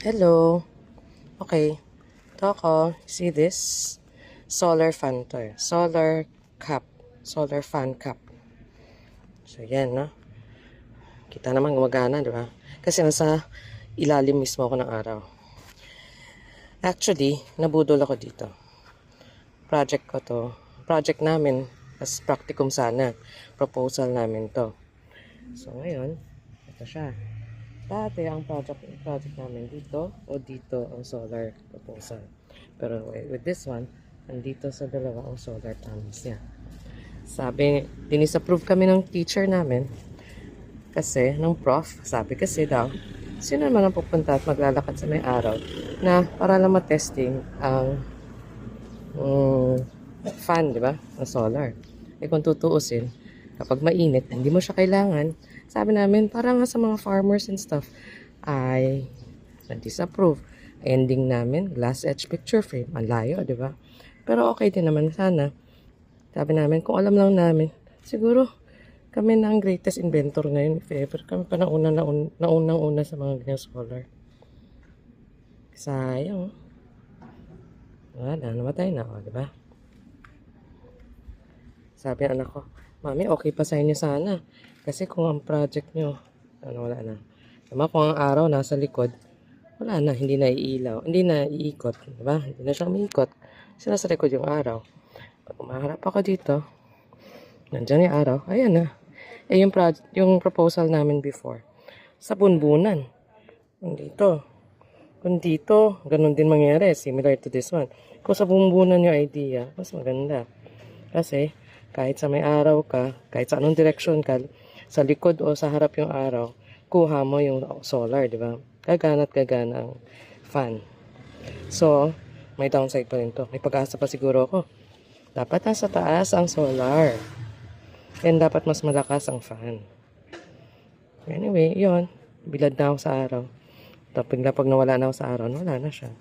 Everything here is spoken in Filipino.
Hello. Okay. Ito ako. See this? Solar fan to eh. Solar cap. Solar fan cap. So, yan, no? Kita naman gumagana, di ba? Kasi nasa ilalim mismo ako ng araw. Actually, nabudol ako dito. Project ko to. Project namin. As practicum sana. Proposal namin to. So, ngayon, ito siya. Dati ang project namin dito o dito ang solar proposal. Pero with this one, nandito sa dalawa ang solar panels niya. Sabi, dinisapprove kami ng teacher namin kasi, ng prof, sabi kasi daw, sino naman ang pupunta at maglalakad sa may araw na para lang matesting ang fan, di ba? Ang solar. Kung tutuusin, kapag mainit, hindi mo siya kailangan. Sabi namin, para nga sa mga farmers and stuff, ay na-disapprove. Ending namin, glass edge picture frame. Ang layo, di ba? Pero okay din naman sana. Sabi namin, kung alam lang namin, siguro kami na ang greatest inventor ngayon. If ever, kami pa naunang-una sa mga ganyan solar. Sayang. Wala, namatay na ako, di ba? Sabi ng anak ko, Mami, okay pa sa inyo sana. Kasi kung ang project nyo, wala na. Diba, kung ang araw nasa likod, wala na, hindi na iilaw, hindi na iikot. Diba? Hindi na siya umiikot. Kasi nasa likod yung araw. Pag umaharap ako dito, nandyan yung araw, ayan na. Yung proposal namin before, sa bunbunan. Kung dito, ganun din mangyari, similar to this one. Kung sa bunbunan yung idea, mas maganda. Kasi, kahit sa may araw ka, kahit sa anong direction ka, sa likod o sa harap yung araw, kuha mo yung solar, di ba? Gagana at gagana ang fan. So, may downside pa rin to. May pag-asa pa siguro ako. Dapat nasa taas ang solar. And dapat mas malakas ang fan. Anyway, yon. Bilad na ako sa araw. Tapos pag nawala na ako sa araw, wala na siya.